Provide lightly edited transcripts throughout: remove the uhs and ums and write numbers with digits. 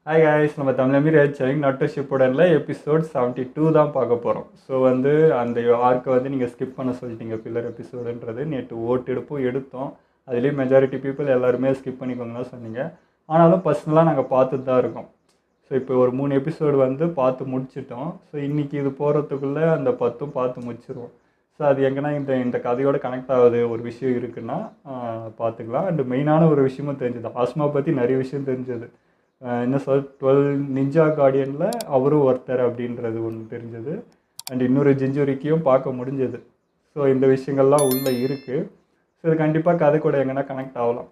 Hi guys, நம்ம Tamil channel நட்டு ஷிப்புடனில் episode 72 தான் பார்க்க போகிறோம். ஸோ அந்த ஆர்க்கை நீங்கள் ஸ்கிப் பண்ண சொல்லிட்டீங்க. பில்லர் எபிசோடுன்றது நேற்று ஓட்டெடுப்பும் எடுத்தோம். அதுலேயும் மெஜாரிட்டி பீப்புள் எல்லாருமே ஸ்கிப் பண்ணிக்கோங்க தான் சொன்னீங்க. ஆனாலும் பர்சனலாக நாங்கள் பார்த்துட்டு தான் இருக்கோம். ஸோ இப்போ ஒரு 3 எபிசோடு பார்த்து முடிச்சிட்டோம். ஸோ இன்றைக்கி இது போகிறதுக்குள்ளே அந்த 10 பார்த்து முடிச்சிருவோம். ஸோ அது எங்கன்னா இந்த கதையோடு கனெக்ட் ஆகுது ஒரு விஷயம் இருக்குன்னா பார்த்துக்கலாம். அண்டு மெயினான ஒரு விஷயமும் தெரிஞ்சுது. ஆஸ்மா பற்றி நிறைய விஷயம் தெரிஞ்சது. என்ன சொல் 12 நிஞ்சா கார்டியனில் அவரும் ஒருத்தர் அப்படின்றது ஒன்று தெரிஞ்சது. அண்ட் இன்னொரு ஜிஞ்சுரிக்கையும் பார்க்க முடிஞ்சது. ஸோ இந்த விஷயங்கள்லாம் உள்ளே இருக்குது. ஸோ இது கண்டிப்பாக கதை கூட எங்கன்னா கனெக்ட் ஆகலாம்.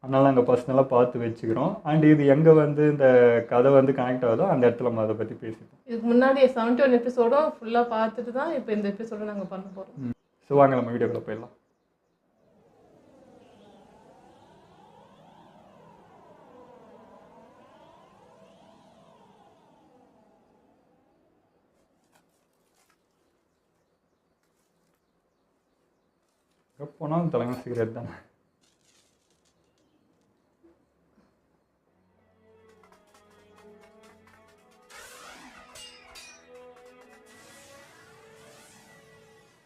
அதனால் நாங்கள் பர்சனலாக பார்த்து வச்சுக்கிறோம். அண்ட் இது எங்கே இந்த கதை கனெக்ட் ஆகுதோ அந்த இடத்துல நம்ம அதை பற்றி பேசிப்போம். இதுக்கு முன்னாடி 71 எபிசோடும் ஃபுல்லாக பார்த்துட்டு தான் இப்போ இந்த எபிசோட நாங்கள் பண்ண போகிறோம். ஸோ வாங்க நம்ம வீடியோக்குள்ளே போயிடலாம். போனாலும் தலைமை சிகரெட் தானே.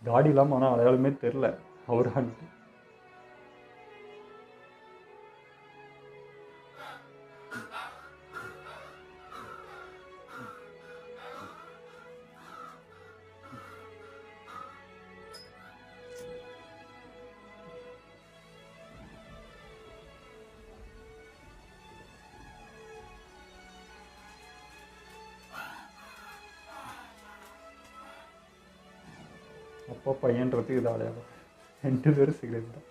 தாடி இல்லாமல் ஆனால் அடையாளமே தெரில அவரான்ட்டு. அப்பா பையன்றது இது அடையாளம். 2 பேரும் சிகரெட் தான்.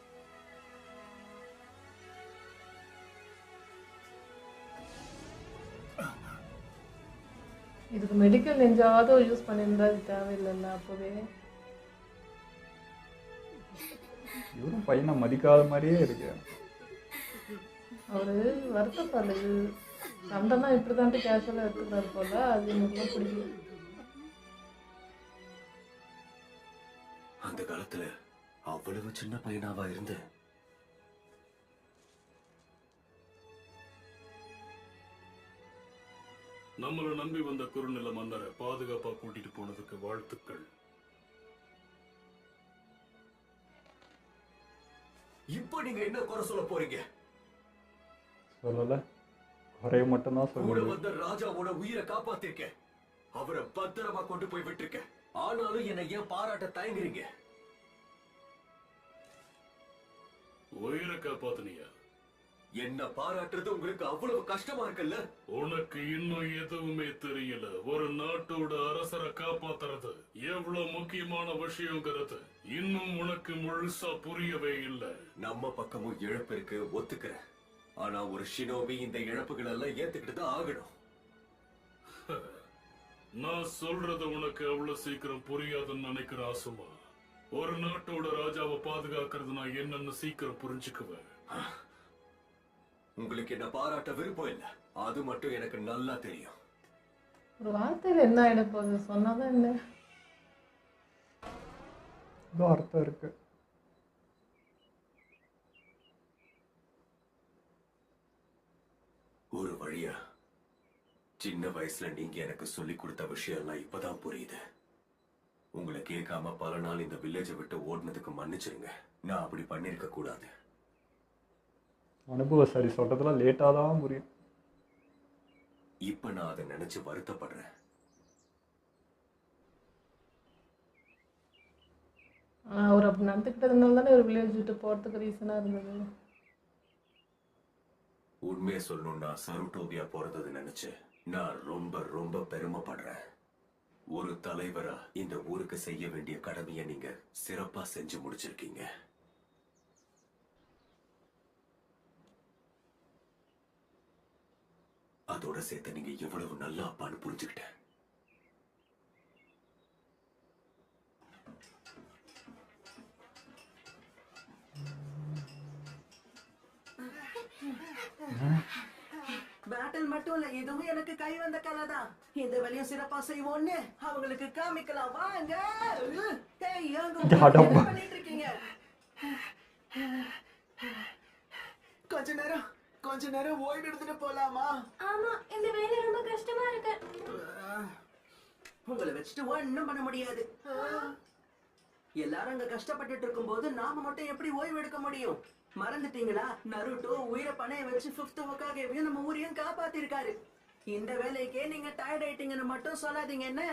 இதுக்கு மெடிக்கல் நெஞ்சாவது யூஸ் பண்ணியிருந்தா அது தேவையில்லைல்ல. அப்போவே இவரும் பையனை மதிக்காத மாதிரியே இருக்கு. அவரு வருத்தப்படல. சண்டைனா இப்படி தான்ட்டு கேஷுவலாக எடுத்துக்கிறாரு போல. அது எனக்கு பிடிக்கும். அந்த காலத்துல அவ்வளவு சின்ன பையனாவா இருந்து நம்மள நம்பி வந்த குறுநில மன்னரை பாதுகாப்பா கூட்டிட்டு போனதுக்கு வாழ்த்துக்கள். இப்போ நீங்க என்ன குறை சொல்ல போறீங்க? சொல்லல, குறைய மட்டும்தான் கூட சொல்லுங்க. வந்த ராஜாவோட உயிரை காப்பாத்திருக்க, அவரை பத்திரமா கொண்டு போய் விட்டுருக்க. ஆனாலும் என்னை ஏன் பாராட்ட தயங்குறீங்க? உயிரை காப்பாத்தினியா? என்ன பாராட்டுறது உங்களுக்கு அவ்வளவு கஷ்டமா இருக்குல்ல? உனக்கு இன்னும் எதுவுமே தெரியல. ஒரு நாட்டோட அரசரை காப்பாத்துறது எவ்வளவு முக்கியமான விஷயங்கிறது இன்னும் உனக்கு முழுசா புரியவே இல்லை. நம்ம பக்கமும் இழப்பு இருக்கு, ஒத்துக்கிறேன். ஆனா ஒரு ஷினோபி இந்த இழப்புகள் எல்லாம் ஏத்துக்கிட்டு தான் ஆகணும். நான் சொல்றது உனக்கு அவ்வளவு சீக்கிரம் புரியாதுன்னு நினைக்கிற ஆசுமா. ஒரு நாட்டோட ராஜாவை பாதுகாக்கிறதுனா என்னன்னு சீக்கிரம் புரிஞ்சுக்குவேன். உங்களுக்கு என்ன பாராட்ட விருப்பம் இல்ல, அது மட்டும் எனக்கு நல்லா தெரியும். ஒரு வார்த்தையில் என்ன ஆயிட போகுது சொன்னாதான் என்ன அர்த்தம் இருக்கு. ஒரு வழியா சின்ன வயசுல நீங்க எனக்கு சொல்லி கொடுத்த விஷயம் எல்லாம் இப்பதான் புரியுது. உங்களை கேட்காம பல நாள் இந்த வில்லேஜை விட்டு ஓடினதுக்கு மன்னிச்சிருங்க. நான் அப்படி பண்ணிருக்க கூடாது. அனுபவம் சரி சொல்றதுலாம் லேட்டாக தான் புரியும். இப்ப நான் அதை நினைச்சு வருத்தப்படுறேன். அவர் அப்படி நடந்துக்கிட்டதுனால தானே ஒரு வில்லேஜ் விட்டு போகிறதுக்கு ரீசனாக இருந்தது. உண்மையை சொல்லணும்னா சருட்டோபியா போறதை நினைச்சு நான் ரொம்ப ரொம்ப பெருமைப்படுறேன். ஒரு தலைவரா இந்த ஊருக்கு செய்ய வேண்டிய கடமையை நீங்க சிறப்பா செஞ்சு முடிச்சிருக்கீங்க. அதோட சேர்த்து நீங்க எவ்வளவு நல்லா அப்பான்னு புரிஞ்சுக்கிட்டேன். பேட்டில் மட்டும் இல்ல, இதுவும் எனக்கு கை வந்த கலை தான். இந்த வேலையும் சிறப்பா செய்வோம்னு அவங்களுக்கு காமிக்கலாம். வாங்க. பண்ணிட்டு இருக்கீங்க? கொஞ்ச நேரம் கொஞ்ச நேரம் ஓய்வு எடுத்துட்டு போலாமா? ஆமா, இந்த வேலை ரொம்ப கஷ்டமா இருக்கு. உங்களை வச்சுட்டு ஒண்ணும் பண்ண முடியாது. எல்லாரும் அங்க கஷ்டப்பட்டுட்டு இருக்கும்போது நாம மட்டும் எப்படி ஓய்வு எடுக்க முடியும்? மறந்துட்டீங்களா? நருட்டோ உயிரை பணைய வச்சு 5th ஹோக்காகேவையும் நம்ம ஊரையும் காப்பாத்திருக்காரு. இந்த வேலைக்கே நீங்க டயர்ட் ஆயிட்டீங்கன்னு மட்டும் சொல்லாதீங்க என்ன?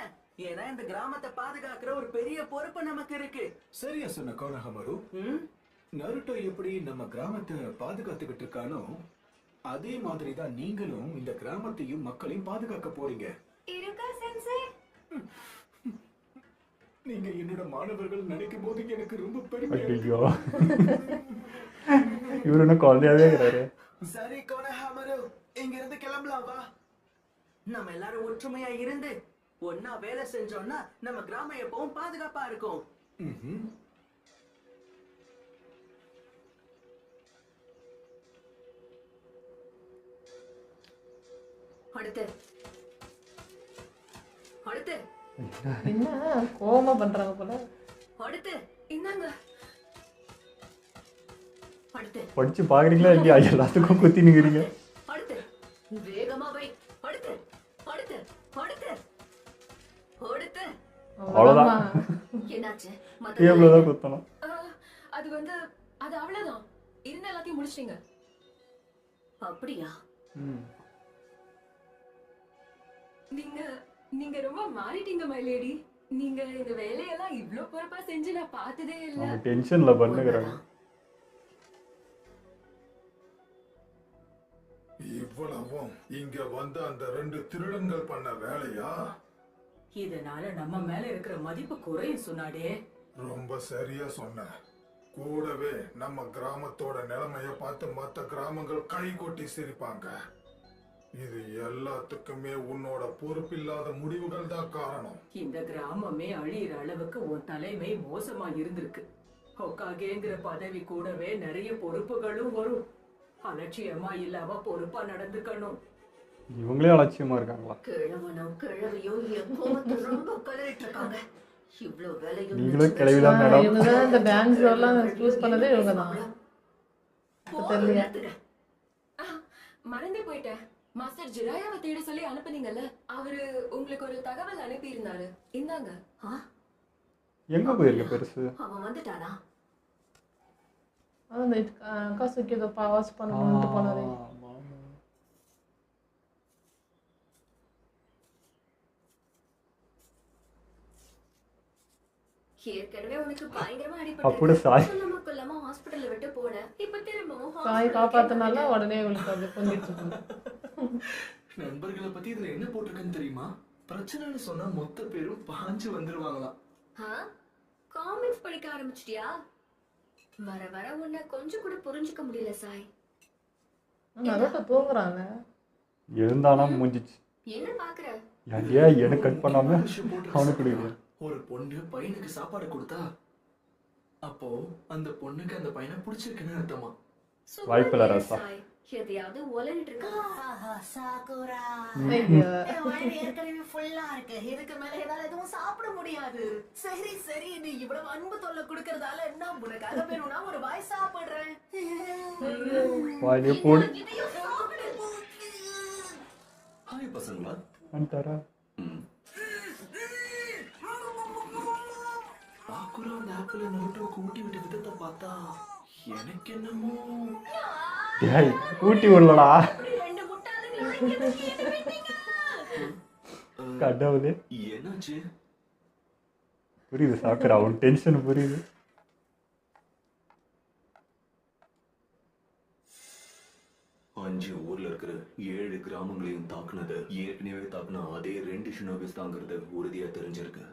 ஏன்னா இந்த கிராமத்தை பாதுகாக்கிற ஒரு பெரிய பொறுப்பு நமக்கு இருக்கு. சரியா சொன்ன கோனஹமரு. நருட்டோ எப்படி நம்ம கிராமத்தை பாதுகாத்துக்கிட்டு இருக்கானோ அதே மாதிரி தான் நீங்களும் இந்த கிராமத்தையும் மக்களையும் பாதுகாக்க போறீங்க. இருக்கா சென்சே? நீங்க என்னோட மாணவர்கள் நினைக்கும் போது எனக்கு ரொம்ப பெருமையா இருக்கு. ஐயோ இவரு என்ன குழந்தையாவே இருக்கிறாரு. சரி கோனஹமரு, இங்க இருந்து கிளம்பலாம் வா. நம்ம எல்லாரும் ஒற்றுமையா இருந்து ஒன்னா வேலை செஞ்சோம்னா நம்ம கிராமம் எப்பவும் பாதுகாப்பா இருக்கும். அடுத்து அடுத்து என்ன கோவமா பண்றாங்க போல. அடுத்து இந்தாங்க. அடுத்து படிச்சு பாக்குறீங்களா இல்லையா? எல்லாத்துக்கும் குத்தி நிக்கிறீங்க. அடுத்து வேகமா வை. அடுத்து அடுத்து அடுத்து அடுத்து. அவ்வளவுதான். என்னாச்சு? டேபிள்தான் குத்தணும். அது வந்து அது அவ்வளவுதான். இருந்த எல்லாத்தையும் முடிச்சிட்டீங்க. அப்படியா? நீங்க நீங்க ரொம்ப மாறிட்டீங்க மை லேடி. நீங்க இந்த வேலையெல்லாம் இவ்ளோ பொறுப்பா செஞ்சு நான் பார்த்ததே இல்ல. அவங்க டென்ஷன்ல பண்ணுகிறாங்க. இவ்வளவும் இங்க வந்த அந்த 2 திருடங்கள் பண்ண வேலையா? இதனால நம்ம மேல இருக்கிற மதிப்பு குறையும் சொன்னாடே. ரொம்ப சரியா சொன்ன. கூடவே நம்ம கிராமத்தோட நிலைமைய பார்த்து மத்த கிராமங்கள் கை கொட்டி சிரிப்பாங்க. இது எல்லாத்துக்குமே உன்னோட பொறுப்பில்லாத முடிவுகள் தான் காரணம். இந்த கிராமமே அழியிற அளவுக்கு உன் தலைமை மோசமா இருந்திருக்கு. ஹோக்காகேங்கிற பதவி கூடவே நிறைய பொறுப்புகளும் வரும். அலட்சியமா இல்லாம பொறுப்பா நடந்துக்கணும். இவங்களே அலட்சியமா இருக்காங்களா? கிழவனும் கிழவியும் என் கோபத்தை ரொம்ப கலரிட்டு இருக்காங்க. இவ்ளோ வேலையும் நீங்களும் கிளவிதான் மேடம். இவங்க தான் இந்த டான்ஸ் எல்லாம் சூஸ் பண்ணதே இவங்க தான். தெரியல. மறந்தே போயிட்டேன். மாஸ்டர் ஜிராயாவை தேட சொல்லி அனுப்புனீங்கல்ல, அவரு உங்களுக்கு ஒரு தகவல் அனுப்பி இருந்தாரு. இந்தாங்க. எங்க போயிருக்க பெருசு? அவன் வந்துட்டானா? அந்த காசுக்கு ஏதோ பாஸ் பண்ணணும்னு போனாரே. ஏற்கனவே உனக்கு பயங்கரமா அப்படி அடிபட்டு சாய் கொல்லாம ஹாஸ்பிடல்ல விட்டு போனேன். இப்ப திரும்பவும் சாய் காப்பாத்தினால உடனே இவளுக்கு அது கொஞ்சிட்டு இருக்கு. நண்பர்களை பத்தி இதுல என்ன போட்டிருக்குன்னு தெரியுமா? பிரச்சனைன்னு சொன்னா மொத்த பேரும் பாஞ்சு வந்துருவாங்களாம். காமிக்ஸ் படிக்க ஆரம்பிச்சிட்டியா? வர வர உன்னை கொஞ்சம் கூட புரிஞ்சுக்க முடியல சாய். நரோட்டோ தூங்குறாங்க. இருந்தானா முடிஞ்சிச்சு. என்ன பாக்குற? ஏன் எனக்கு கட் பண்ணாம அவனுக்கு கொடுக்குறேன். ஒரு பொண்ணு பையனுக்கு சாப்பாடு கொடுத்தா அப்போ அந்த பொண்ணுக்கு அந்த பையனை பிடிச்சிருக்குன்னு அர்த்தமா? வாய்ப்பில்ல ராசா. எதையாவது ஒலனிட்டு இருக்கா? சாகுரா, ஐயோ. வயிறு ஏற்கனவே ஃபுல்லா இருக்கு. இதுக்கு மேல என்னால எதுவும் சாப்பிட முடியாது. சரி சரி, நீ இவ்வளவு அன்பு தொல்லை கொடுக்கறதால நான் உனக்காக வேணும்னா ஒரு வாய் சாப்பிடுறேன். வாயிலே போடு. ஹாய் பசங்களா. வந்துட்டாரா? பாக்குற அந்த ஆப்பிள் நருட்டோக்கு ஊட்டி விட்ட விதத்தை பார்த்தா எனக்கு என்னமோ டேய் ஊட்டி விடலடா. கடவுளே. என்னாச்சு? புரியுது சாக்குறா, அவன் டென்ஷன் புரியுது. அஞ்சு ஊர்ல இருக்கிற 7 கிராமங்களையும் தாக்குனது ஏற்கனவே தாக்குன அதே 2 ஷினோபிஸ் தாங்கிறது உறுதியா தெரிஞ்சிருக்கு.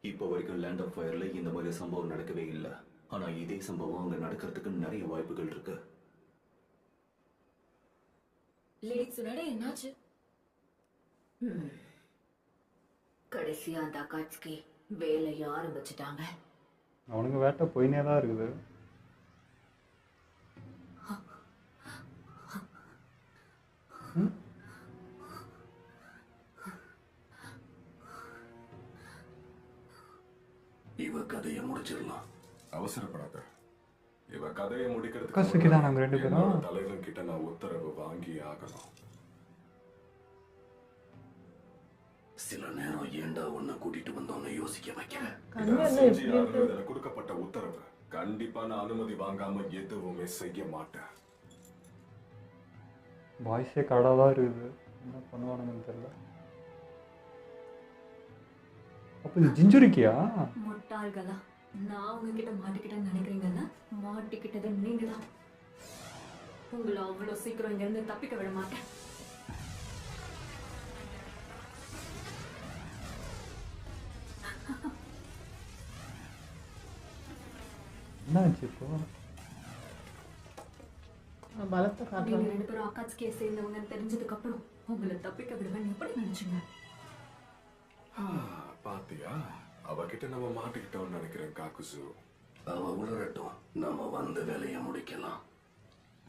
இப்போ வரைக்கும் லேண்ட் ஆஃப் ஃபயர்ல இந்த மாதிரி சம்பவம் நடக்கவே இல்லை. ஆனா இதே சம்பவம் அங்க நடக்கிறதுக்கு நிறைய வாய்ப்புகள் இருக்கு. லேடி சுனாடே என்னாச்சு? கடைசியா அந்த அக்காட்ஸ்கி வேலைய ஆரம்பிச்சுட்டாங்க. அவனுங்க வேட்டை போயினே தான் இருக்குது. இவ கதையை முடிச்சிடலாம். அவசரப்படாத. இவன் கதையை முடிக்கிறதுக்கு அக்காசுக்கு தான் நாங்க ரெண்டு பேரும். என்னோட தலைவன் கிட்ட நான் உத்தரவு வாங்கி ஆகணும். சில நேரம் ஏண்டா உன்னை கூட்டிட்டு வந்தோன்னு யோசிக்க வைக்கிறேன். கண்ணு என்ன செஞ்சு எப்படி இருக்கு? ஆகணும். இதுல கொடுக்கப்பட்ட உத்தரவு. கண்டிப்பா நான் அனுமதி வாங்காம எதுவுமே செய்ய மாட்டேன். வாய்ஸே கடை தான் இருக்குது, என்ன பண்ணுவானுங்கன்னு தெரியல. அப்போ இது ஜிஞ்சுரிக்கியா? முட்டாள்களா, நான் உங்ககிட்ட மாட்டிக்கிட்டேன்னு நினைக்கிறீங்கன்னா மாட்டிக்கிட்டது நீங்க தான். உங்களை அவ்வளவு சீக்கிரம் இங்க இருந்து தப்பிக்க விட மாட்டேன். என்ன ஆச்சு இப்போ? நான் பலத்தை நீங்க காட்டுறேன். 2 பேரும் அக்காட்சிக்கே சேர்ந்தவங்கன்னு தெரிஞ்சதுக்கு அப்புறம் உங்களை தப்பிக்க விடுவேன் எப்படி நினைச்சீங்க? பாத்தியா, அவகிட்ட நம்ம மாட்டிக்கிட்டோம்னு நினைக்கிறேன் காக்குசு. அவ உளரட்டும், நம்ம வந்த வேலையை முடிக்கலாம்.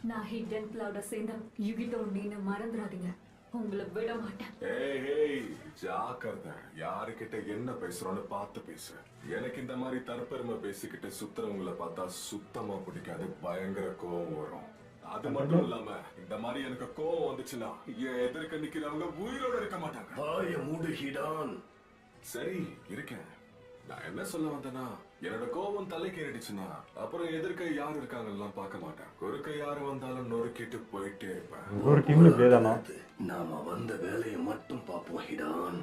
நான் ஹிடன் கிளவுட சேர்ந்த யுகிட்டோ நீங்க மறந்துடாதீங்க, உங்களை விட மாட்டேன். ஏய் ஜாக்கிரதை, யாருக்கிட்ட என்ன பேசுறோன்னு பார்த்து பேசு. எனக்கு இந்த மாதிரி தற்பெருமை பேசிக்கிட்டு சுத்துறவங்களை பார்த்தா சுத்தமா பிடிக்காது, பயங்கர கோவம் வரும். அது மட்டும் இல்லாம இந்த மாதிரி எனக்கு கோவம் வந்துச்சுன்னா என் எதிர்க்க நிக்கிறவங்க உயிரோட இருக்க மாட்டாங்க. வாய மூடு ஹிடான். சரி இருக்கேன். நான் என்ன சொல்ல வந்தேன்னா, என்னோட கோபம் தலைக்கேறிடுச்சுன்னா அப்புறம் எதிர்க்க யாரு இருக்காங்கலாம் பார்க்க மாட்டேன். குறுக்க யாரு வந்தாலும் நொறுக்கிட்டு போயிட்டே இருப்பேன். ஒரு டீம்ல இப்படியேதானா? நாம வந்த வேலையை மட்டும் பார்ப்போம் ஹிடான்.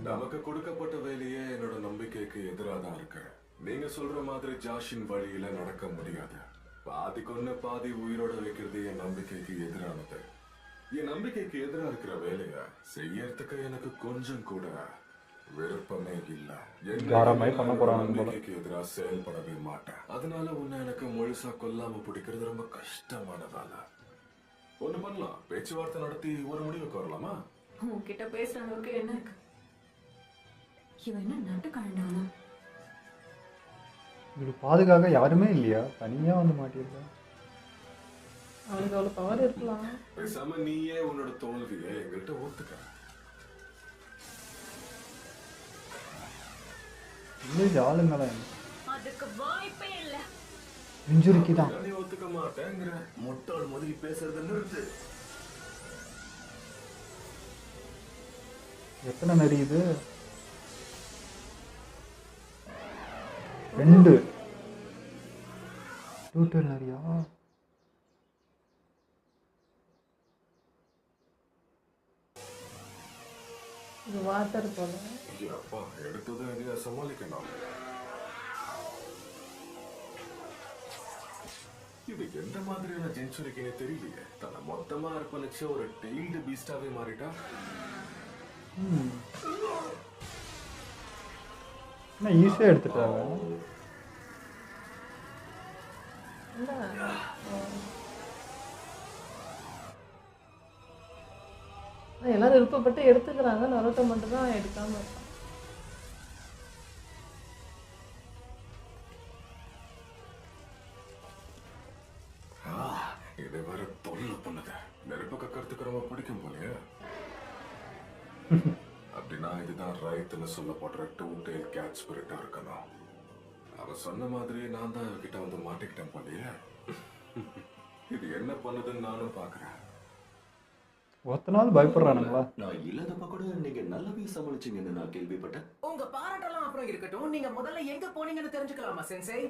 நமக்கு கொடுக்கப்பட்ட வேலையே என்னோட நம்பிக்கைக்கு எதிராக தான் இருக்கு. நீங்க சொல்ற மாதிரி ஜாஷின் வழியில நடக்க முடியாது. பாதி கொண்டு பாதி உயிரோட வைக்கிறது என் நம்பிக்கைக்கு எதிரானது. என் நம்பிக்கைக்கு எதிராக இருக்கிற வேலைய செய்யறதுக்கு எனக்கு கொஞ்சம் கூட விருப்பமே இல்ல. பண்ண போறாங்க. நம்பிக்கைக்கு எதிராக செயல்படவே மாட்டேன். அதனால உன்னை எனக்கு முழுசா கொல்லாம பிடிக்கிறது ரொம்ப கஷ்டமான வேலை. ஒண்ணு பண்ணலாம், பேச்சுவார்த்தை நடத்தி ஒரு முடிவுக்கு வரலாமா? உன்கிட்ட பேசுற அளவுக்கு என்ன இருக்கு? இவன் என்ன நட்டு கழண்டானா? உங்களுக்கு பாதுகாக்க யாருமே இல்லையா? தனியா வந்து மாட்டியிருக்கா? அவனுக்கு அவ்வளோ பவர் இருக்கலாம். பேசாம நீயே உன்னோட தோல்வியை எங்கள்கிட்ட ஒத்துக்க. இல்லை ஆளுங்களா? அதுக்கு வாய்ப்பே இல்ல. இன்ஜுரிக்கு தான். நீ ஒத்துக்க மாட்டேங்கிற முட்டாள் மாதிரி பேசுறத நிறுத்து. எத்தனை நரி இது? 2 டோட்டல் நரியா? இது வாட்டர் போல. அப்பா எடுத்தது நீ சமாளிக்கணும். இது எந்த மாதிரியான ஜென்சுரிக்குன்னு தெரியலையே. தன்னை மொத்தமா அர்ப்பணிச்சு ஒரு டெய்ல்டு பீஸ்டாவே மாறிட்டா. என்ன ஈஸியாக எடுத்துட்டாங்க. என்ன எல்லாரும் விருப்பப்பட்டு எடுத்துக்கிறாங்க, நரோட்டோ மட்டும் தான் எடுக்காம இருக்கான். இது வேற தொல்லை பண்ணுது. நெருப்பு கக்கறதுக்கு ரொம்ப பிடிக்கும் போலயே. அப்படின்னா இதுதான் ரைத்துன்னு சொல்லப்படுற 2 tail cat ஸ்பிரிட்டா இருக்கணும். அவ சொன்ன மாதிரி நான் தான் கிட்ட வந்து மாட்டிக்கிட்டேன் போலயே. இது என்ன பண்ணுதுன்னு நானும் பாக்குறேன். ஒத்த நாள் பயப்படுறானுங்களா? நான் இல்லாதப்ப கூட நீங்க நல்லாவே சமாளிச்சீங்கன்னு நான் கேள்விப்பட்டேன். உங்க பாராட்டெல்லாம் அப்புறம் இருக்கட்டும், நீங்க முதல்ல எங்க போனீங்கன்னு தெரிஞ்சுக்கலாமா சென்சை?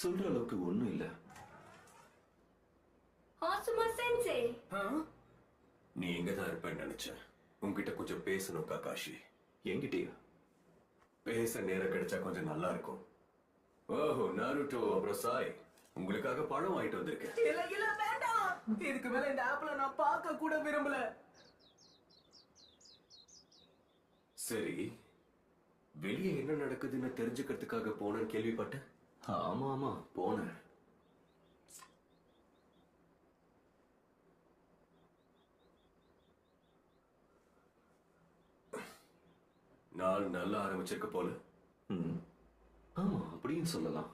சொல்ற அளவுக்கு ஒண்ணும் இல்ல. ஆசுமா சென்சே, நீ இங்கதான் இருப்பேன்னு நினைச்சேன். உன்கிட்ட கொஞ்சம் பேசணும் காகாஷி. என்கிட்டயா? பேச நேரம் கிடைச்சா கொஞ்சம் நல்லா இருக்கும். ஓஹோ நாருட்டோ, அப்புறம் சாய், உங்களுக்காக பழம் வாங்கிட்டு வந்திருக்கேன். இல்ல இல்ல வேண்டாம். இதுக்கு மேல இந்த ஆப்பிள நான் பார்க்க கூட விரும்பல. சரி, வெளியே என்ன நடக்குதுன்னு தெரிஞ்சுக்கிறதுக்காக போனேன்னு கேள்விப்பட்டேன். ஆமா ஆமா போனேன். நாள் நல்லா ஆரம்பிச்சிருக்க போல. ஆமா அப்படின்னு சொல்லலாம்.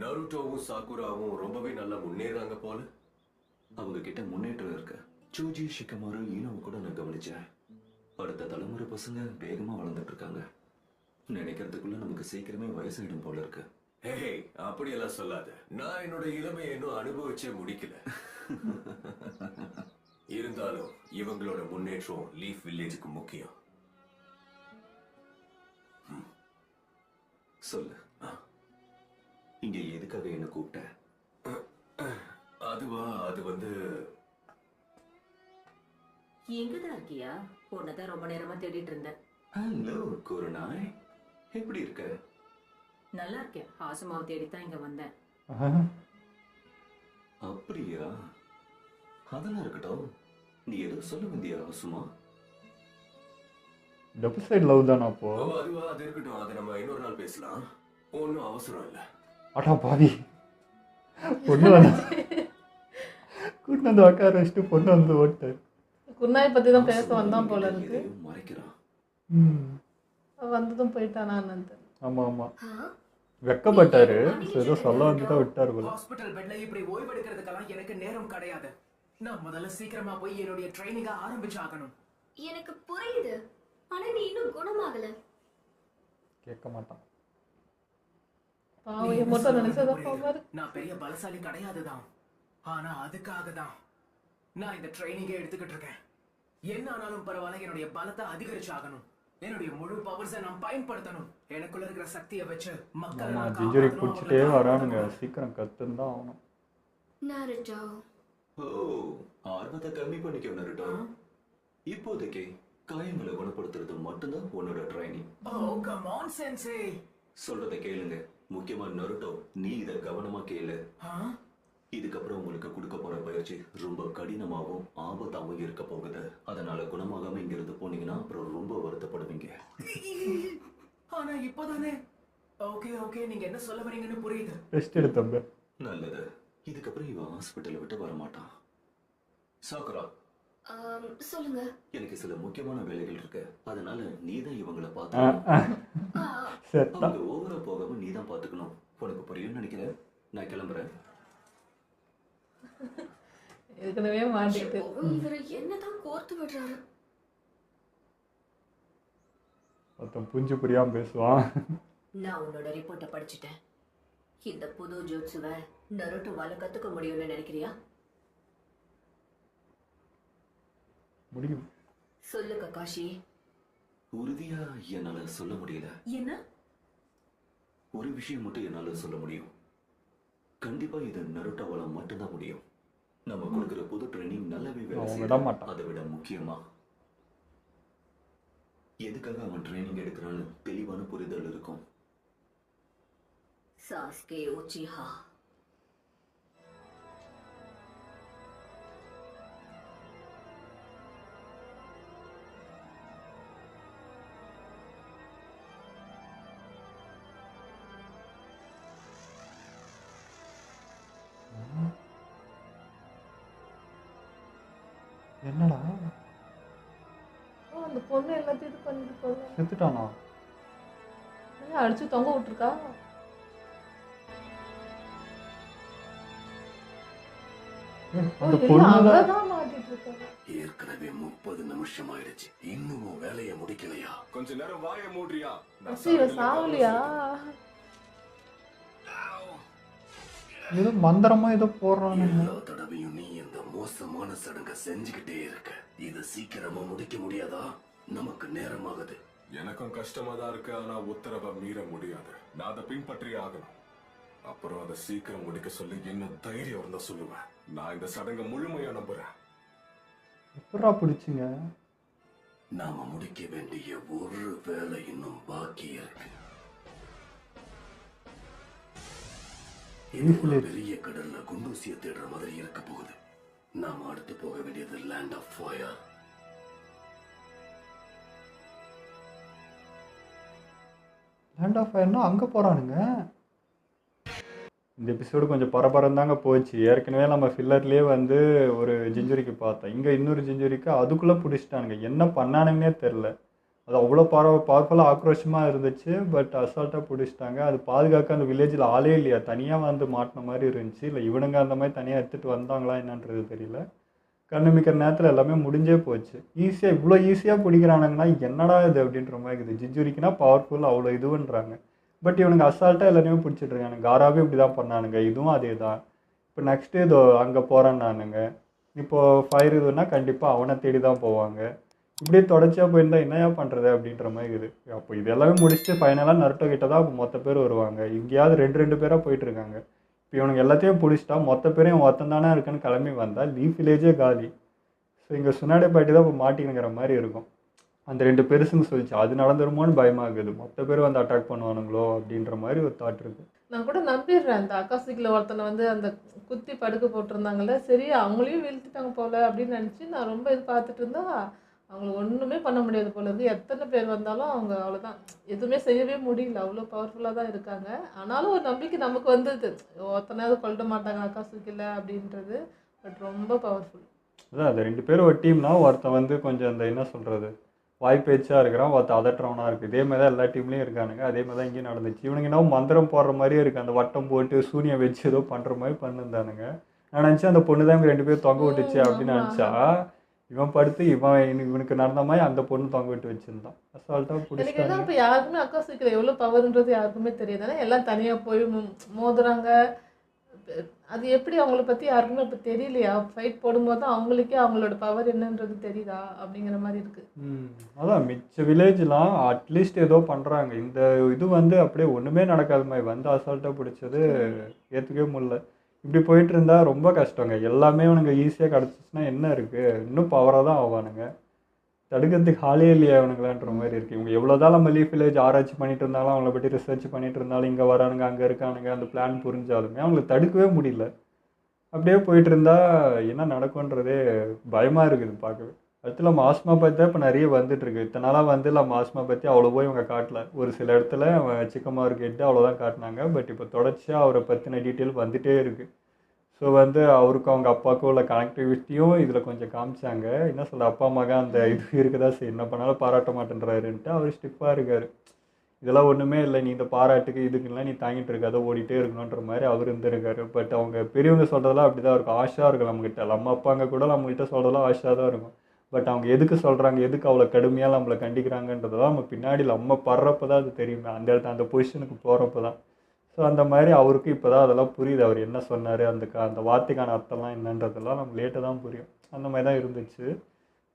நருட்டோவும் சாகுராவும் ரொம்பவே நல்லா முன்னேறாங்க போல. அவங்க கிட்ட முன்னேற்றம் இருக்கு. சூஜி, ஷிகமாரு, ஈனோவை கூட நான் கவனிச்சேன். அடுத்த தலைமுறை பசங்க வேகமா வளர்ந்துட்டு இருக்காங்க. நினைக்கிறதுக்குள்ள நமக்கு சீக்கிரமே வயசாயிடும் போல இருக்கு. ஹே, அப்படியெல்லாம் சொல்லாத. நான் என்னோட இளமையை இன்னும் அனுபவிச்சே முடிக்கல. இருந்தாலும் இவங்களோட முன்னேற்றம் லீஃப் வில்லேஜுக்கு முக்கியம். சொல்லு, இங்க எதுக்காக என்ன கூப்பிட்ட? அது வந்து எங்கதான் இருக்கியா? உன்னதான் ரொம்ப நேரமா தேடிட்டு இருந்தேன். ஹலோ குருநாய், எப்படி இருக்க? நல்லா இருக்கேன். ஆசுமாவை தேடித்தான் இங்க வந்தேன். அப்படியா? அதெல்லாம் இருக்கட்டும். நீ ஏதோ சொல்ல வந்தியா ஆசுமா? டபுள் சைடு லவ் தானே அப்போ? அது இருக்கட்டும். அதை நம்ம இன்னொரு நாள் பேசலாம். ஒன்றும் அவசரம் இல்லை. அடா பாவி, பொண்ணு வந்து கூட்டு வந்து உட்கார வச்சுட்டு பொண்ணு வந்து ஓட்டாரு. குருநாயை பத்தி தான் பேச வந்தான் போல இருக்கு. மறைக்கிறான். வந்ததும் போயிட்டானா என்னன்னு. ஆமா ஆமா, வெக்கப்பட்டாரு. ஏதோ சொல்ல வந்து தான் விட்டாரு போல. ஹாஸ்பிடல் பெட்ல இப்படி ஓய்வு எடுக்கிறதுக்கெல்லாம் எனக்கு நேரம் கிடையாது. நான் முதல்ல சீக்கிரமா போய் என்னுடைய ட்ரைனிங்க ஆரம்பிச்சாகணும். எனக்கு புரியுது, ஆனா நீ இன்னும் குணமாகல. கேட்க மாட்டான். பாவம், மட்டும் நினைச்சதான் பாரு. நான் பெரிய பலசாலி கிடையாதுதான், ஆனா அதுக்காக தான் நான் இந்த ட்ரைனிங்கை எடுத்துக்கிட்டு இருக்கேன். என்ன ஆனாலும் பரவாயில்ல, என்னுடைய பலத்தை அதிகரிச்சாகணும். என்னுடைய முழு பவர்ஸை நான் பயன்படுத்தணும். எனக்குள்ள இருக்கிற சக்தியை வச்சு மக்களை நான் ஜிஞ்சரி காப்பாத்தணும். குடிச்சிட்டே வரானுங்க. சீக்கிரம் கத்துன்னு தான் ஆகணும். நாருட்டோ, ஓ, ஆர்வத்தை கம்மி பண்ணிக்க நருட்டோ. இப்போதைக்கு காயங்களை குணப்படுத்துறது மட்டும்தான் உன்னோட training. Oh come on sensei. சொல்றதை கேளுங்க. முக்கியமா நருட்டோ, நீ இத கவனமா கேளு. இதுக்கப்புறம் உங்களுக்கு கொடுக்க போற பயிற்சி ரொம்ப கடினமாகவும் ஆபத்தாகவும் இருக்க போகுது. அதனால குணமாகாம இங்க இருந்து போனீங்கன்னா அப்புறம் ரொம்ப வருத்தப்படுவீங்க. ஆனா இப்போதானே. ஓகே ஓகே, நீங்க என்ன சொல்ல வரீங்கன்னு புரியுது. ரெஸ்ட் எடுத்தம்ப. நல்லது. இதுக்கப்புறம் இவன் ஹாஸ்பிட்டலை விட்டு வர மாட்டான். சாக்குரா, சொல்லுங்க. எனக்கு சில முக்கியமான வேலைகள் இருக்கு. அதனால நீதான் இவங்களை பார்த்துக்கணும். அவங்க ஓவரா போகாம நீதான் பார்த்துக்கணும். உனக்கு புரியும்னு நினைக்கிறேன். நான் கிளம்புறேன். ஏற்கனவே மாட்டிட்டு இவரை என்னதான் கோர்த்து விடுறாரு. மொத்தம் புரிஞ்சு புரியாம பேசுவான். நான் உன்னோட ரிப்போர்ட்டை படிச்சுட்டேன். இந்த புது ஜோட்சுவை நருட்டோவால கத்துக்க முடியும்னு நினைக்கிறியா? முடியும். சொல்லு ககாஷி. உறுதியா என்னால சொல்ல முடியல. என்ன? ஒரு விஷயம் மட்டும் என்னால சொல்ல முடியும். கண்டிப்பா இது நருட்டோவால மட்டும்தான் முடியும். நம்ம கொடுக்கிற புது ட்ரைனிங் நல்லாவே வேலை செய்யும். அதை விட முக்கியமா எதுக்காக அவன் ட்ரைனிங் எடுக்கிறான்னு தெளிவான புரிதல் இருக்கும். சாஸ்கே உச்சிஹா. என்னடா அந்த பொண்ணு எல்லாத்தையும் இது பண்ணிட்டு போல. செத்துட்டானா? அடிச்சு தொங்க விட்டுருக்கா. அந்த பொண்ணு மாட்டிட்டு இருக்காங்க. ஏற்கனவே 30 நிமிஷம் ஆயிடுச்சு. இன்னும் வேலையை முடிக்கலையா? கொஞ்ச நேரம் வாயை மூடுறியா? சாவலியா? ஏதோ மந்திரமா ஏதோ போடுறானுங்க. எல்லா தடவையும் நீ இந்த மோசமான சடங்க செஞ்சுக்கிட்டே இருக்க. இத சீக்கிரமா முடிக்க முடியாதா? நமக்கு நேரமாகுது. எனக்கும் கஷ்டமா தான் இருக்கு. ஆனா உத்தரவை மீற முடியாது. நான் அதை பின்பற்றி ஆகணும். அப்புறம் அதை சீக்கிரம் முடிக்க சொல்லி இன்னும் தைரியம் இருந்தா சொல்லுவேன். நான் இந்த சடங்கை முழுமையா நம்புறேன். எப்படா பிடிச்சிங்க? நாம முடிக்க வேண்டிய ஒரு வேலை இன்னும் பாக்கி இருக்கு. பெரிய கடல்ல குண்டூசிய தேடுற மாதிரி இருக்க போகுது. நாம அடுத்து போக வேண்டியது land of fire. Land of ஃபயர்னா அங்கே போகிறானுங்க. இந்த எபிசோடு கொஞ்சம் பரபரம் தாங்க போச்சு. ஏற்கனவே நம்ம ஃபில்லர்லேயே வந்து ஒரு ஜிஞ்சுரிக்கு பார்த்தோம். இங்கே இன்னொரு ஜிஞ்சுரிக்கு அதுக்குள்ளே பிடிச்சிட்டானுங்க. என்ன பண்ணானுங்கன்னே தெரில. அது அவ்வளோ பவர்ஃபுல்லாக ஆக்ரோஷமாக இருந்துச்சு. பட் அசால்ட்டாக பிடிச்சிட்டாங்க. அது பாதுகாக்க அந்த வில்லேஜில் ஆளே இல்லையா, தனியாக வந்து மாட்டின மாதிரி இருந்துச்சு. இல்லை இவனுங்க அந்த மாதிரி தனியாக எடுத்துகிட்டு வந்தாங்களா என்னன்றது தெரியல. கண்ணுமிக்கிற நேரத்தில் எல்லாமே முடிஞ்சே போச்சு. ஈஸியாக இவ்வளோ ஈஸியாக பிடிக்கிறானுங்கன்னா என்னடா இது அப்படின்ற மாதிரி இருக்குது. ஜிஞ்சுரிக்குனா பவர்ஃபுல் அவ்வளோ இதுன்றாங்க. பட் இவனுங்க அசால்ட்டாக எல்லாரையுமே பிடிச்சிட்டு இருக்கானுங்க. காராவே இப்படி தான் பண்ணானுங்க, இதுவும் அதே தான். இப்போ நெக்ஸ்ட்டு இதோ அங்கே போகிறேன்னானுங்க. இப்போது ஃபயர் இதுன்னா கண்டிப்பாக அவனை தேடி தான் போவாங்க. இப்படியே தொடர்ச்சியாக போயிருந்தா என்னையா பண்ணுறது அப்படின்ற மாதிரி இது. அப்போ இது எல்லாமே முடிச்சுட்டு ஃபைனலாக நருட்டோ கிட்ட தான் அப்போ மொத்த பேர் வருவாங்க. இங்கேயாவது 2 பேராக போயிட்டுருக்காங்க. இப்போ இவனுங்க எல்லாத்தையும் பிடிச்சிட்டா மொத்த பேரையும் ஒருத்தன் தானே இருக்குன்னு கிளம்பி வந்தால் லீஃப் வில்லேஜே காலி. ஸோ இங்கே சுனாடே பாட்டி தான் இப்போ மாட்டினுங்கிற மாதிரி இருக்கும். அந்த 2 பெருசுன்னு சொல்லிச்சு, அது நடந்துருமோன்னு பயமாகுது. மொத்த பேர் வந்து அட்டாக் பண்ணுவானுங்களோ அப்படின்ற மாதிரி ஒரு தாட் இருக்குது. நான் கூட நம்பிடுறேன், அந்த அக்காசிக்கில் ஒருத்தனை வந்து அந்த குத்தி படுக்க போட்டிருந்தாங்கல்ல, சரி அவங்களையும் வீழ்த்திட்டாங்க போல அப்படின்னு நினச்சி நான் ரொம்ப இது பார்த்துட்டு இருந்தா அவங்கள ஒன்றுமே பண்ண முடியாது போல இருந்து. எத்தனை பேர் வந்தாலும் அவங்க அவ்வளோதான், எதுவுமே செய்யவே முடியல. அவ்வளோ பவர்ஃபுல்லாக தான் இருக்காங்க. ஆனாலும் ஒரு நம்பிக்கை நமக்கு வந்தது, ஒருத்தனையாவது கொல்ல மாட்டாங்க அக்காசிக்கில் அப்படின்றது. பட் ரொம்ப பவர்ஃபுல். அதான் அது 2 பேர் ஒரு டீம்னா ஒருத்தன் வந்து கொஞ்சம் அந்த என்ன சொல்கிறது வாய்ப்பேச்சாக இருக்கிறான், ஒருத்தன் அதட்டுறவனாக இருக்குது. இதே மாதிரி தான் எல்லா டீம்லேயும் இருக்கானுங்க. அதே மாதிரி தான் இங்கேயும் நடந்துச்சு. இவனுங்க என்ன மந்திரம் போடுற மாதிரியே இருக்குது, அந்த வட்டம் போட்டு சூனியம் வச்சு ஏதோ பண்ணுற மாதிரி பண்ணிருந்தானுங்க. நான் நினச்சேன் அந்த பொண்ணு தான் இவங்க 2 பேரும் தொங்க விட்டுச்சு அப்படின்னு நினச்சா, இவன் படுத்து இவனுக்கு நடந்த மாதிரி அந்த பொண்ணு தொங்க விட்டு வச்சுருந்தான். அசால்ட்டாக எனக்கு என்ன பிடிச்சிட்டாங்க. இப்போ யாருக்குமே அக்காசிக்கில் எவ்வளோ பவர்ன்றது யாருக்குமே தெரியாது. ஏன்னா எல்லாம் தனியாக போய் மோதுறாங்க. அது எப்படி அவங்கள பற்றி யாருக்குமே இப்போ தெரியலையா? ஃபைட் போடும்போது தான் அவங்களுக்கே அவங்களோட பவர் என்னன்றது தெரியுதா அப்படிங்கிற மாதிரி இருக்குது. அதான் மிச்ச வில்லேஜ்லாம் அட்லீஸ்ட் ஏதோ பண்ணுறாங்க. இந்த இது வந்து அப்படியே ஒன்றுமே நடக்காத மாதிரி வந்து அசால்ட்டாக பிடிச்சது ஏற்றுக்கவே முடியல. இப்படி போயிட்டு இருந்தா ரொம்ப கஷ்டங்க. எல்லாமே அவனுங்க ஈஸியாக கிடச்சிச்சுன்னா என்ன இருக்குது, இன்னும் பவராக தான் ஆவானுங்க. தடுக்கிறதுக்கு ஆளே இல்லையா அவனுங்களான்ற மாதிரி இருக்குது. இவங்க எவ்வளோதான் நம்ம லீஃப் வில்லேஜ் ஆராய்ச்சி பண்ணிட்டு இருந்தாலும், அவங்கள பற்றி ரிசர்ச் பண்ணிட்டு இருந்தாலும், இங்கே வரானுங்க அங்கே இருக்கானுங்க அந்த பிளான் புரிஞ்சாலுமே அவங்கள தடுக்கவே முடியல. அப்படியே போயிட்டு இருந்தா என்ன நடக்கும்ன்றதே பயமாக இருக்குது பார்க்கவே. அடுத்து நம்ம ஆஸ்மா பற்றி தான் இப்போ நிறைய வந்துட்டுருக்கு. இத்தனை நாளாக வந்து நம்ம ஆஸ்மா பற்றி அவ்வளோவோ இவங்க காட்டல. ஒரு சில இடத்துல சிக்கமார் கேட்டு அவ்வளோதான் காட்டினாங்க. பட் இப்போ தொடர்ச்சியாக அவரை பற்றின டீட்டெயில் வந்துகிட்டே இருக்குது. ஸோ வந்து அவருக்கும் அவங்க அப்பாவுக்கும் உள்ள கனெக்டிவிட்டியும் இதில் கொஞ்சம் காமிச்சாங்க. என்ன சொல்ல, அப்பா மகன் அந்த இது இருக்குதா, சரி என்ன பண்ணாலும் பாராட்ட மாட்டேன்றாருன்ட்டு அவர் ஸ்டிப்பாக இருக்கார். இதெல்லாம் ஒன்றுமே இல்லை, நீ இந்த பாராட்டுக்கு இதுக்குலாம் நீ தாங்கிட்டு இருக்காத, ஓடிட்டே இருக்கணுன்ற மாதிரி அவர் இருந்திருக்காரு. பட் அவங்க பெரியவங்க சொல்கிறதெல்லாம் அப்படி தான் இருக்கும், ஆஷாக இருக்கும் நம்மகிட்ட. நம்ம அப்பாங்க கூட நம்மகிட்ட சொல்கிறதெல்லாம் ஆஷாக தான் இருக்கும். பட் அவங்க எதுக்கு சொல்கிறாங்க, எதுக்கு அவ்வளோ கடுமையாக நம்மளை கண்டிக்கிறாங்கன்றதெல்லாம் நம்ம பின்னாடி நம்ம படுறப்ப தான் அது தெரியுமே, அந்த இடத்துல அந்த பொசிஷனுக்கு போகிறப்ப தான். ஸோ அந்த மாதிரி அவருக்கு இப்போ தான் அதெல்லாம் புரியுது. அவர் என்ன சொன்னார், அந்த வார்த்தைக்கான அர்த்தம்லாம் என்னன்றதெல்லாம் நம்ம லேட்டாக தான் புரியும். அந்த மாதிரி தான் இருந்துச்சு.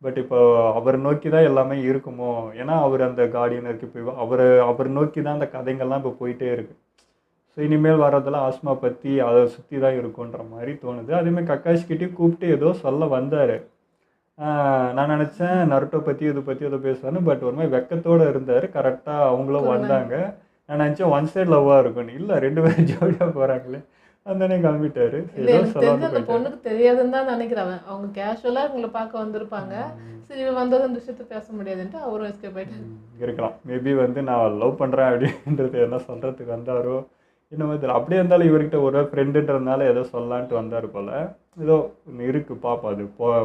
பட் இப்போ அவர் நோக்கி தான் எல்லாமே இருக்குமோ, ஏன்னா அவர் அந்த கார்டியனருக்கு இப்போ அவர் நோக்கி தான் அந்த கதைங்கள்லாம் இப்போ போயிட்டே இருக்குது. ஸோ இனிமேல் வர்றதெல்லாம் ஆஸ்மா பற்றி அதை சுற்றி தான் இருக்குன்ற மாதிரி தோணுது. அதேமாதிரி கக்காஷிக்கிட்டேயும் கூப்பிட்டு ஏதோ சொல்ல வந்தார். நான் நினச்சேன் நருட்டோ பற்றி இதை பற்றி ஏதோ பேசுவான்னு. பட் ஒரு மாதிரி வெக்கத்தோடு இருந்தார். கரெக்டாக அவங்களும் வந்தாங்க. நான் நினச்சேன் ஒன் சைட் லவ்வாக இருக்கும்னு. இல்லை 2 பேரும் ஜோடியாக போகிறாங்களே, அந்தனே கிளம்பிட்டாரு. இல்லை எனக்கு தெரிஞ்சு அந்த பொண்ணுக்கு தெரியாதுன்னு தான் நினைக்கிறேன். அவங்க கேஷுவலாக இவங்களை பார்க்க வந்திருப்பாங்க. சரி வந்தது அந்த விஷயத்த பேச முடியாதுன்ட்டு அவரும் எஸ்கேப் ஆகிட்டாரு. இருக்கலாம். மேபி வந்து நான் லவ் பண்ணுறேன் அப்படின்றது என்ன சொல்கிறதுக்கு வந்தாரோ இன்னும் தெரியல. அப்படியே இருந்தாலும் இவர்கிட்ட ஒரு ஃப்ரெண்டுன்றதுனால ஏதோ சொல்லலான்ட்டு வந்தார் போல். ஏதோ ஒன்று இருக்குது, பார்ப்போம். அது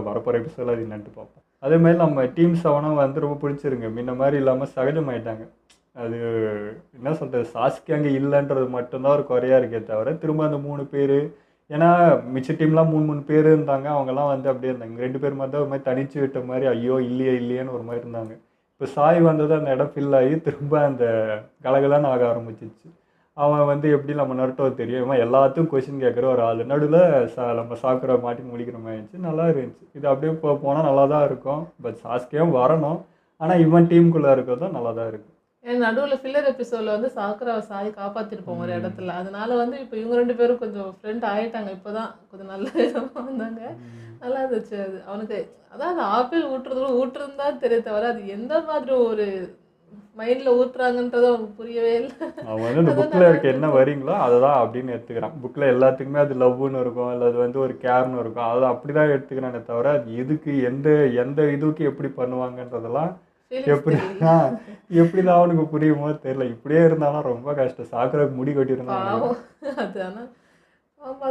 வரப்போகிற எபிசோடில் அது என்னன்ட்டு பார்ப்போம். அதேமாதிரி நம்ம டீம் 7 வந்து ரொம்ப பிடிச்சிருங்க. முன்ன மாதிரி இல்லாமல் சகஜமாயிட்டாங்க. அது என்ன சொல்கிறது, சாஸ்கி அங்கே இல்லைன்றது மட்டும்தான் ஒரு குறையாக இருக்கே தவிர, திரும்ப அந்த 3 பேர், ஏன்னா மிச்ச டீம்லாம் 3 பேர் இருந்தாங்க. அவங்கெல்லாம் வந்து அப்படியே இருந்தாங்க. 2 பேர் மாதிரி தான் ஒரு மாதிரி தனிச்சு விட்ட மாதிரி, ஐயோ இல்லையேன்னு ஒரு மாதிரி இருந்தாங்க. இப்போ சாய் வந்தது அந்த இடம் ஃபில் ஆகி திரும்ப அந்த கலகலான்னு ஆக ஆரம்பிச்சிச்சு. அவன் வந்து எப்படி நம்ம நருட்டோ தெரியும், இவன் எல்லாத்துக்கும் கொஸ்டின் கேட்குற ஒரு ஆள். நடுவில் நம்ம சாக்குற மாட்டி முடிக்கிற மாதிரி இருந்துச்சு. நல்லா இருந்துச்சு. இது அப்படியே போனால் நல்லா தான் இருக்கும். பட் சாஸ்கியும் வரணும், ஆனால் இவன் டீமுக்குள்ளே இருக்கிறதும் நல்லா தான் இருக்குது. ஏன்னா நடுவில் ஃபில்லர் எபிசோடில் வந்து சாக்குராவை சாய் காப்பாற்றிருப்போம் ஒரு இடத்துல. அதனால வந்து இப்போ இவங்க 2 பேரும் கொஞ்சம் ஃப்ரெண்ட் ஆகிட்டாங்க. இப்போ தான் கொஞ்சம் நல்ல விதமாக வந்தாங்க. நல்லா இருந்துச்சு. அது அவனுக்கு அதான் அந்த ஆப்பிள் ஊட்டுருந்தா தெரிய தவிர அது எந்த மாதிரி ஒரு மைண்டில் ஊற்றுறாங்கன்றது அவனுக்கு புரியவே இல்லை. அவன் வந்து இந்த புக்கில் இருக்க என்ன வரீங்களோ அதை தான் அப்படின்னு எடுத்துக்கிறான். புக்கில் எல்லாத்துக்குமே அது லவ்னு இருக்கும், இல்லை அது வந்து ஒரு கேர்னு இருக்கும். அதை அப்படி தான் எடுத்துக்கிறானே தவிர அது எதுக்கு எந்த இதுக்கு எப்படி பண்ணுவாங்கன்றதெல்லாம் எப்படிதான் அவனுக்கு புரியுமோ தெரியல. இப்படியே இருந்தாலும் ரொம்ப கஷ்டம். சாக்குராவுக்கு முடி கொட்டிருந்தாங்க. அது ஆனால்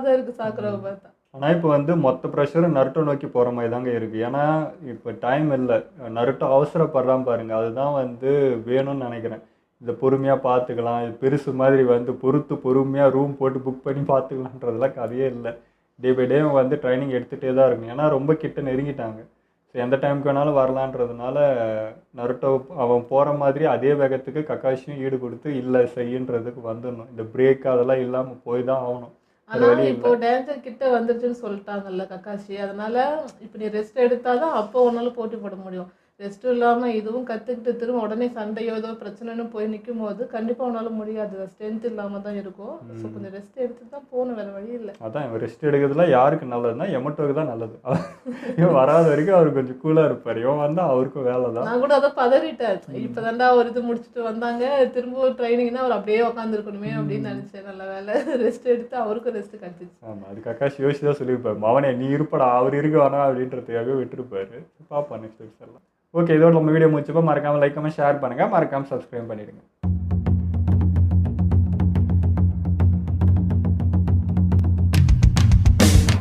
தான் இருக்குது சாக்குராவை பார்த்தா. ஆனால் இப்போ வந்து மொத்த ப்ரெஷரும் நருட்டோ நோக்கி போகிற மாதிரி தாங்க இருக்குது. ஏன்னா இப்போ டைம் இல்லை. நருட்டோ அவசரப்படுறான் பாருங்கள், அதுதான் வந்து வேணும்னு நினைக்கிறேன். இதை பொறுமையாக பார்த்துக்கலாம், இது பெருசு மாதிரி வந்து பொறுமையாக ரூம் போட்டு புக் பண்ணி பார்த்துக்கலான்றதெல்லாம் கதையே இல்லை. டே பை டே வந்து ட்ரைனிங் எடுத்துகிட்டே தான் இருக்கும். ஏன்னா ரொம்ப கிட்ட நெருங்கிட்டாங்க. ஸோ எந்த டைமுக்கு வேணாலும் வரலான்றதுனால நருட்டோ அவன் போகிற மாதிரி அதே வேகத்துக்கு கக்காஷியும் ஈடு கொடுத்து இல்லை செய்யுன்றதுக்கு வந்துடணும். இந்த பிரேக் அதெல்லாம் இல்லாமல் போய் தான் ஆகணும். ஆனா இப்போ டேஞ்சர் கிட்ட வந்துருச்சுன்னு சொல்லிட்டாங்கல்ல கக்காஷி, அதனால இப்போ நீ ரெஸ்ட் எடுத்தாதான் அப்போ உன்னால போட்டி போட முடியும். ரெஸ்ட்டும் இல்லாமல் இதுவும் கற்றுக்கிட்டு திரும்ப உடனே சண்டையோ ஏதோ பிரச்சனைன்னு போய் நிற்கும் போது கண்டிப்பாக உன்னால முடியாது. ஸ்ட்ரென்த் இல்லாமல் தான் இருக்கும். ஸோ கொஞ்சம் ரெஸ்ட் எடுத்து தான் போகணும், வேறு வழி இல்லை. அதான் இவன் ரெஸ்ட் எடுக்கிறதுல யாருக்கு நல்லதுன்னா எமட்டோக்கு தான் நல்லது. இவன் வராத வரைக்கும் அவர் கொஞ்சம் கூலாக இருப்பார். இவன் வந்தால் அவருக்கும் வேலை தான். நான் கூட அதை பதறிட்டேன். இப்போ தாண்டா ஒரு இது முடிச்சுட்டு வந்தாங்க, திரும்ப ட்ரைனிங்னா அவர் அப்படியே உட்காந்துருக்கணுமே அப்படின்னு நினச்சேன். நல்ல வேலை ரெஸ்ட் எடுத்து அவருக்கும் ரெஸ்ட் கிடச்சிச்சு. ஆமாம், அது கக்காஷி யோசிச்சு தான் சொல்லியிருப்பார், மவனே நீ இருப்படா அவர் இருக்கு வேணா அப்படின்றதுக்காக விட்டுருப்பாரு. பார்ப்போம் நெக்ஸ்ட் எபிசோட்லாம். ஓகே, இதோட நம்ம வீடியோ முடிச்சப்போ மறக்காமல் லைக் பண்ணி ஷேர் பண்ணுங்கள், மறக்காமல் சப்ஸ்கிரைப் பண்ணிவிடுங்க.